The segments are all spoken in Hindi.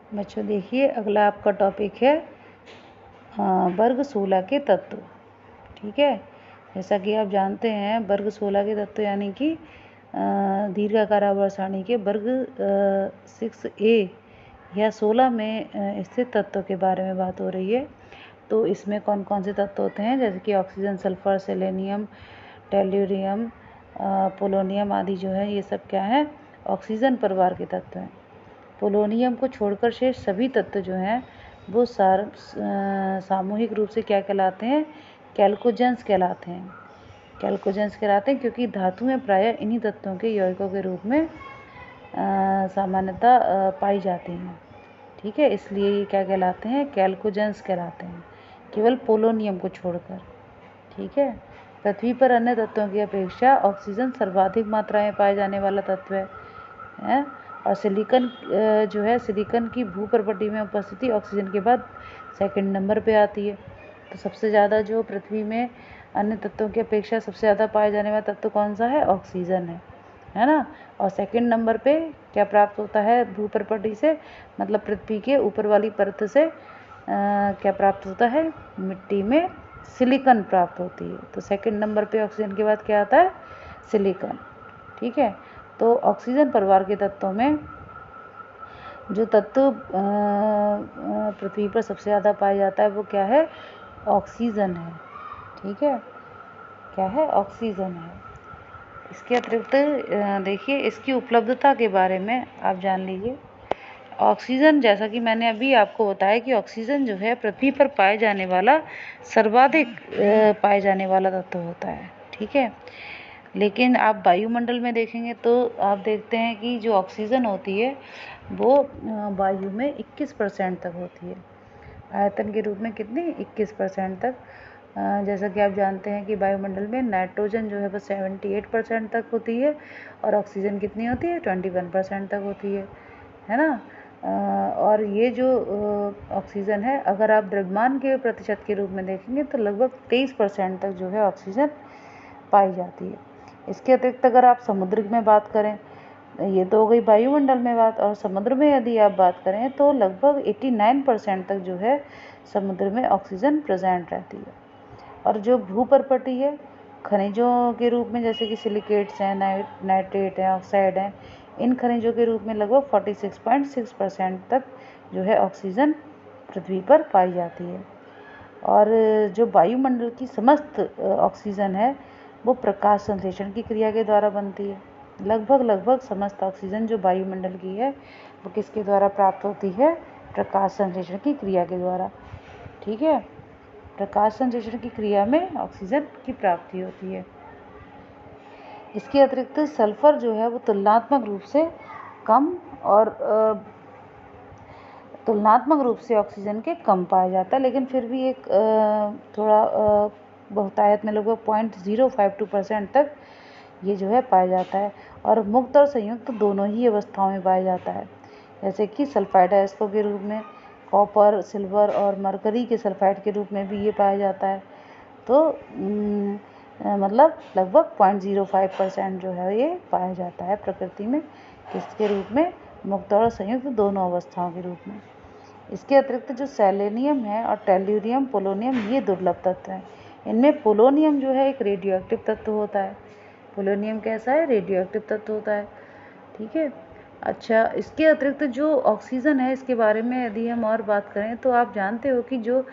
बच्चों देखिए, अगला आपका टॉपिक है वर्ग 16 के तत्व। ठीक है, जैसा कि आप जानते हैं वर्ग 16 के तत्व यानी कि दीर्घाकार आवर्त सारणी के वर्ग 6A या 16 में स्थित तत्वों के बारे में बात हो रही है। तो इसमें कौन कौन से तत्व होते हैं, जैसे कि oxygen, sulphur, selenium, tellurium, polonium आदि जो है ये सब क्या है, ऑक्सीजन परिवार के तत्व हैं। पोलोनियम को छोड़कर शेष सभी तत्व जो हैं वो सामूहिक रूप से क्या कहलाते हैं, कैल्कोजेंस कहलाते हैं। कैल्कोजेंस कहलाते हैं क्योंकि धातुएं प्रायः इन्हीं तत्वों के यौगिकों के रूप में सामान्यतः पाई जाती हैं। ठीक है, इसलिए ये क्या कहलाते हैं, कैल्कोजेंस कहलाते हैं, केवल पोलोनियम को छोड़कर। ठीक है, पृथ्वी पर अन्य तत्वों की अपेक्षा ऑक्सीजन सर्वाधिक मात्रा में पाए जाने वाला तत्व है। और सिलिकॉन जो है, सिलिकॉन की भूपर्पटी में उपस्थिति ऑक्सीजन के बाद सेकंड नंबर पे आती है। तो सबसे ज़्यादा जो पृथ्वी में अन्य तत्वों की अपेक्षा सबसे ज़्यादा पाए जाने वाला तत्व कौन सा है, ऑक्सीजन है ना। और सेकंड नंबर पे क्या प्राप्त होता है भूपर्पटी से, मतलब पृथ्वी के ऊपर वाली परत से क्या प्राप्त होता है, मिट्टी में सिलिकॉन प्राप्त होती है। तो सेकंड नंबर पे ऑक्सीजन के बाद क्या आता है, सिलिकॉन। ठीक है, तो ऑक्सीजन परिवार के तत्वों में जो तत्व पृथ्वी पर सबसे ज़्यादा पाया जाता है वो क्या है, ऑक्सीजन है। ठीक है, क्या है, ऑक्सीजन है। इसके अतिरिक्त देखिए इसकी उपलब्धता के बारे में आप जान लीजिए। ऑक्सीजन, जैसा कि मैंने अभी आपको बताया कि ऑक्सीजन जो है पृथ्वी पर पाए जाने वाला सर्वाधिक पाए जाने वाला तत्व होता है। ठीक है, लेकिन आप वायुमंडल में देखेंगे तो आप देखते हैं कि जो ऑक्सीजन होती है वो वायु में 21% तक होती है, आयतन के रूप में कितनी, 21% तक। जैसा कि आप जानते हैं कि वायुमंडल में नाइट्रोजन जो है वो 78% तक होती है और ऑक्सीजन कितनी होती है, 21% तक होती है ना। और ये जो ऑक्सीजन है, अगर आप द्रव्यमान के प्रतिशत के रूप में देखेंगे तो लगभग 23% तक जो है ऑक्सीजन पाई जाती है। इसके अतिरिक्त अगर आप समुद्र में बात करें, ये तो हो गई वायुमंडल में बात, और समुद्र में यदि आप बात करें तो लगभग 89% तक जो है समुद्र में ऑक्सीजन प्रेजेंट रहती है। और जो भूपर्पटी है, खनिजों के रूप में जैसे कि सिलिकेट्स हैं, नाइट्रेट हैं, ऑक्साइड हैं, इन खनिजों के रूप में लगभग 46.6% तक जो है ऑक्सीजन पृथ्वी पर पाई जाती है। और जो वायुमंडल की समस्त ऑक्सीजन है वो प्रकाश संश्लेषण की क्रिया के द्वारा बनती है। लगभग समस्त ऑक्सीजन जो वायुमंडल की है वो किसके द्वारा प्राप्त होती है, प्रकाश संश्लेषण की क्रिया के द्वारा। ठीक है, प्रकाश संश्लेषण की क्रिया में ऑक्सीजन की प्राप्ति होती है। इसके अतिरिक्त सल्फर जो है वो तुलनात्मक रूप से कम और तुलनात्मक रूप से ऑक्सीजन के कम पाया जाता है, लेकिन फिर भी एक थोड़ा बहुतायत में लगभग 0.052% तक ये जो है पाया जाता है। और मुक्त और संयुक्त दोनों ही अवस्थाओं में पाया जाता है, जैसे कि सल्फाइड अयस्कों के रूप में, कॉपर, सिल्वर और मरकरी के सल्फाइड के रूप में भी ये पाया जाता है। तो मतलब लगभग 0.05% जो है ये पाया जाता है प्रकृति में, किसके रूप में, मुक्त और संयुक्त दोनों अवस्थाओं के रूप में। इसके अतिरिक्त जो सेलेनियम है और टेल्यूरियम, पोलोनियम, ये दुर्लभ तत्व हैं। इनमें पोलोनियम जो है एक रेडियो एक्टिव तत्व होता है। पोलोनियम कैसा है, रेडियो एक्टिव तत्व होता है। ठीक है, अच्छा, इसके अतिरिक्त जो ऑक्सीजन है इसके बारे में यदि हम और बात करें तो आप जानते हो कि जो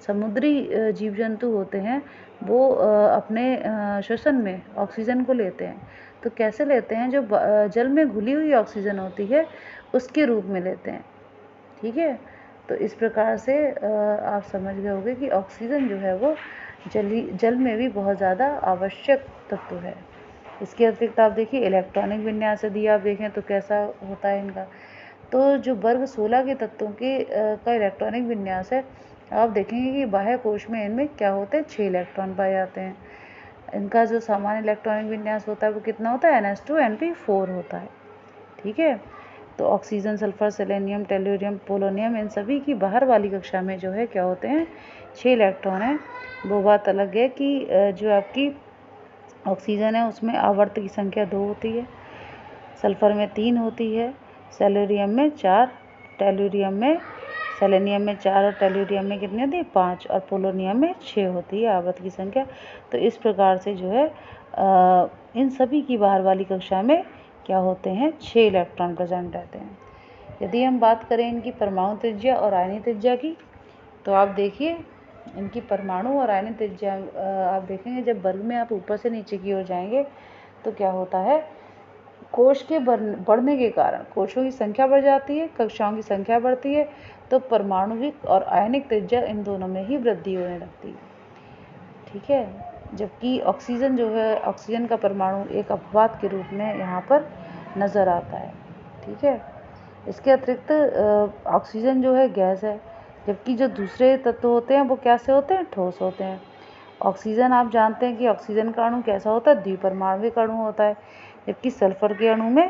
समुद्री जीव जंतु होते हैं वो अपने श्वसन में ऑक्सीजन को लेते हैं। तो कैसे लेते हैं, जो जल में घुली हुई ऑक्सीजन होती है उसके रूप में लेते हैं। ठीक है, तो इस प्रकार से आप समझ गए होंगे कि ऑक्सीजन जो है वो जल में भी बहुत ज़्यादा आवश्यक तत्व है। इसके अतिरिक्त आप देखिए इलेक्ट्रॉनिक विन्यास यदि आप देखें तो कैसा होता है इनका। तो जो वर्ग 16 के तत्वों के का इलेक्ट्रॉनिक विन्यास है, आप देखेंगे कि बाह्य कोश में इनमें क्या होते हैं, 6 इलेक्ट्रॉन पाए जाते हैं। इनका जो सामान्य इलेक्ट्रॉनिक विन्यास होता है वो कितना होता है, NH2 NP4 होता है। ठीक है, तो oxygen, sulphur, selenium, tellurium, polonium, इन सभी की बाहर वाली कक्षा में जो है क्या होते हैं, 6 इलेक्ट्रॉन हैं। वो बात अलग है कि जो आपकी ऑक्सीजन है उसमें आवर्त की संख्या 2 होती है, सल्फर में 3 होती है, सेलेनियम में 4, टेल्यूरियम में, सेलेनियम में 4 और टेल्यूरियम में कितनी होती है 5 और पोलोनियम में 6 होती है आवृत्त की संख्या। तो इस प्रकार से जो है इन सभी की बाहर वाली कक्षा में क्या होते हैं 6 इलेक्ट्रॉन प्रेजेंट रहते हैं। यदि हम बात करें इनकी परमाणु त्रिज्या और आयनीय त्रिज्या की, तो आप देखिए इनकी परमाणु और आयनीय त्रिज्या आप देखेंगे जब वर्ग में आप ऊपर से नीचे की ओर जाएंगे तो क्या होता है, कोश के बढ़ने के कारण कोशों की संख्या बढ़ जाती है, कक्षाओं की संख्या बढ़ती है, तो परमाणुविक और आयनिक त्रिज्या इन दोनों में ही वृद्धि होने लगती है। ठीक है, जबकि ऑक्सीजन जो है, ऑक्सीजन का परमाणु एक अपवाद के रूप में यहाँ पर नज़र आता है। ठीक है, इसके अतिरिक्त ऑक्सीजन जो है गैस है, जबकि जो दूसरे तत्व होते हैं वो कैसे होते हैं, ठोस होते हैं। ऑक्सीजन आप जानते हैं कि ऑक्सीजन का अणु कैसा होता है, द्विपरमाणुविक अणु होता है, जबकि सल्फर के अणु में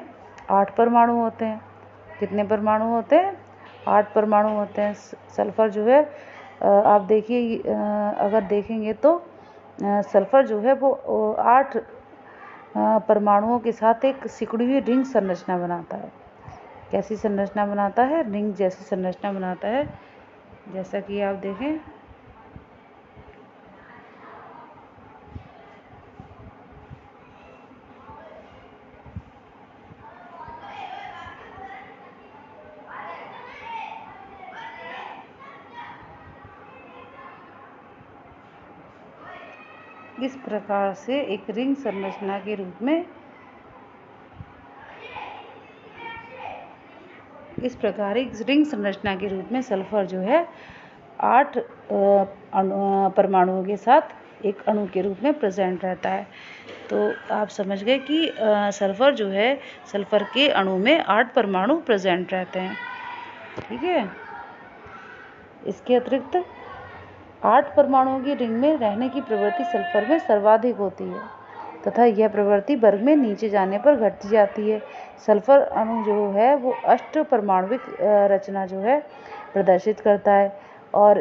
8 परमाणु होते हैं। कितने परमाणु होते हैं, 8 परमाणु होते हैं। सल्फर जो है आप देखिए अगर देखेंगे तो सल्फर जो है वो 8 परमाणुओं के साथ एक सिकुड़ी हुई रिंग संरचना बनाता है। कैसी संरचना बनाता है, रिंग जैसी संरचना बनाता है। जैसा कि आप देखें इस प्रकार से एक रिंग संरचना के रूप में रिंग संरचना के रूप में सल्फर जो है 8 परमाणुओं के साथ एक अणु के रूप में प्रेजेंट रहता है। तो आप समझ गए कि सल्फर जो है, सल्फर के अणु में 8 परमाणु प्रेजेंट रहते हैं। ठीक है, इसके अतिरिक्त 8 परमाणुओं की रिंग में रहने की प्रवृत्ति सल्फर में सर्वाधिक होती है तथा यह प्रवृत्ति वर्ग में नीचे जाने पर घटती जाती है। सल्फर अणु जो है वो अष्ट परमाणुविक रचना जो है प्रदर्शित करता है और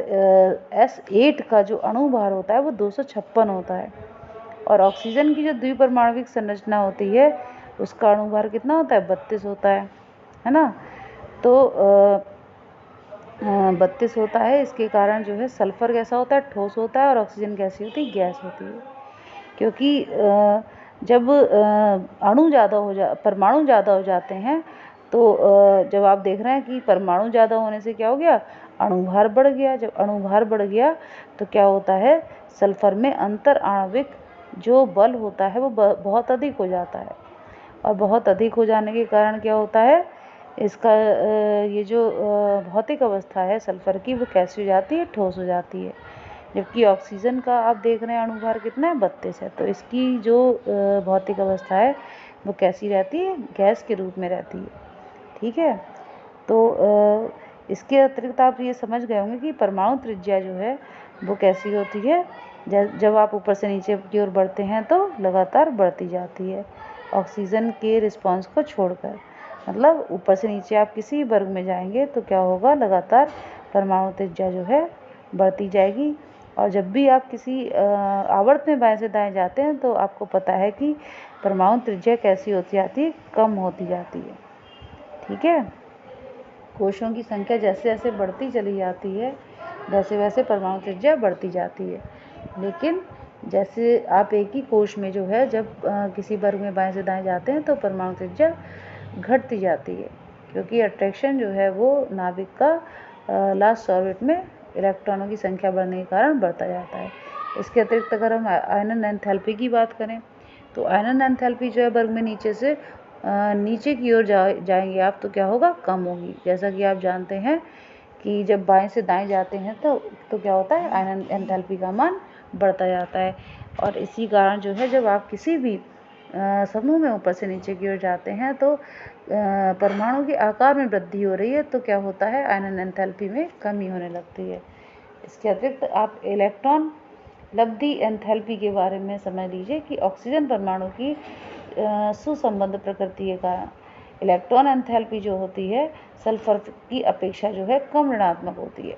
S8 का जो अणु भार होता है वो 256 होता है और ऑक्सीजन की जो द्विपरमाणुविक संरचना होती है उसका अणु भार कितना होता है 32 होता है ना। तो 32 होता है, इसके कारण जो है सल्फर कैसा होता है ठोस होता है और ऑक्सीजन कैसी होती है गैस होती है। क्योंकि जब परमाणु ज़्यादा हो जाते हैं तो जब आप देख रहे हैं कि परमाणु ज़्यादा होने से क्या हो गया, अणुभार बढ़ गया। जब अणुभार बढ़ गया तो क्या होता है, सल्फर में अंतर आणविक जो बल होता है वो बहुत अधिक हो जाता है और बहुत अधिक हो जाने के कारण क्या होता है, इसका ये जो भौतिक अवस्था है सल्फर की वो कैसी हो जाती है, ठोस हो जाती है। जबकि ऑक्सीजन का आप देख रहे हैं अणुभार कितना है 32 है, तो इसकी जो भौतिक अवस्था है वो कैसी रहती है, गैस के रूप में रहती है। ठीक है, तो इसके अतिरिक्त आप ये समझ गए होंगे कि परमाणु त्रिज्या जो है वो कैसी होती है, जब आप ऊपर से नीचे की ओर बढ़ते हैं तो लगातार बढ़ती जाती है ऑक्सीजन के रिस्पॉन्स को छोड़कर। मतलब ऊपर से नीचे आप किसी वर्ग में जाएंगे तो क्या होगा, लगातार परमाणु त्रिज्या जो है बढ़ती जाएगी। और जब भी आप किसी आवर्त में बाएं से दाएं जाते हैं तो आपको पता है कि परमाणु त्रिज्या कैसी होती जाती है, कम होती जाती है। ठीक है, कोशों की संख्या जैसे जैसे बढ़ती चली जाती है वैसे वैसे परमाणु त्रिज्या बढ़ती जाती है। लेकिन जैसे आप एक ही कोश में जो है जब किसी वर्ग में बाएं से दाएं जाते हैं तो परमाणु त्रिज्या घटती जाती है, क्योंकि अट्रैक्शन जो है वो नाभिक का लास्ट ऑर्बिट में इलेक्ट्रॉनों की संख्या बढ़ने के कारण बढ़ता जाता है। इसके अतिरिक्त अगर हम आयनन एंथैल्पी की बात करें तो आयनन एंथैल्पी जो है वर्ग में नीचे से नीचे की ओर जाएंगे आप तो क्या होगा, कम होगी। जैसा कि आप जानते हैं कि जब बाएं से दाएं जाते हैं तो क्या होता है, आयनन एंथैल्पी का मान बढ़ता जाता है। और इसी कारण जो है जब आप किसी भी समूह में ऊपर से नीचे की ओर जाते हैं तो परमाणु के आकार में वृद्धि हो रही है तो क्या होता है, आयनन एंथैल्पी में कमी होने लगती है। इसके अतिरिक्त आप इलेक्ट्रॉन लब्धि एंथैल्पी के बारे में समझ लीजिए कि ऑक्सीजन परमाणु की सुसंबद्ध प्रकृति के कारण इलेक्ट्रॉन एंथैल्पी जो होती है सल्फर की अपेक्षा जो है कम ऋणात्मक होती है।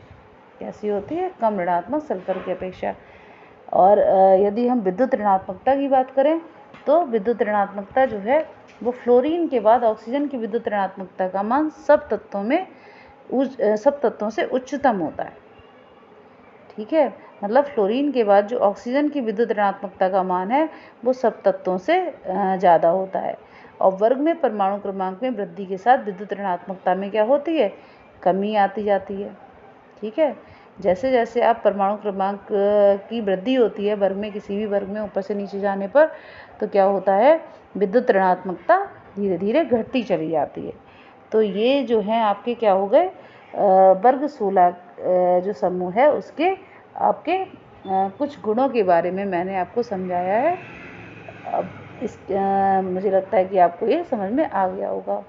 कैसी होती है, कम ऋणात्मक सल्फर की अपेक्षा। और यदि हम विद्युत ऋणात्मकता की बात करें तो विद्युत ऋणात्मकता जो है वो फ्लोरीन के बाद ऑक्सीजन की विद्युत ऋणात्मकता का मान सब तत्वों में सब तत्वों से उच्चतम होता है। ठीक है, मतलब फ्लोरीन के बाद जो ऑक्सीजन की विद्युत ऋणात्मकता का मान है वो सब तत्वों से ज़्यादा होता है। और वर्ग में परमाणु क्रमांक में वृद्धि के साथ विद्युत ऋणात्मकता में क्या होती है, कमी आती जाती है। ठीक है, जैसे जैसे आप परमाणु क्रमांक की वृद्धि होती है वर्ग में, किसी भी वर्ग में ऊपर से नीचे जाने पर, तो क्या होता है, विद्युत ऋणात्मकता धीरे धीरे घटती चली जाती है। तो ये जो है आपके क्या हो गए, वर्ग 16 जो समूह है उसके आपके कुछ गुणों के बारे में मैंने आपको समझाया है। अब मुझे लगता है कि आपको ये समझ में आ गया होगा।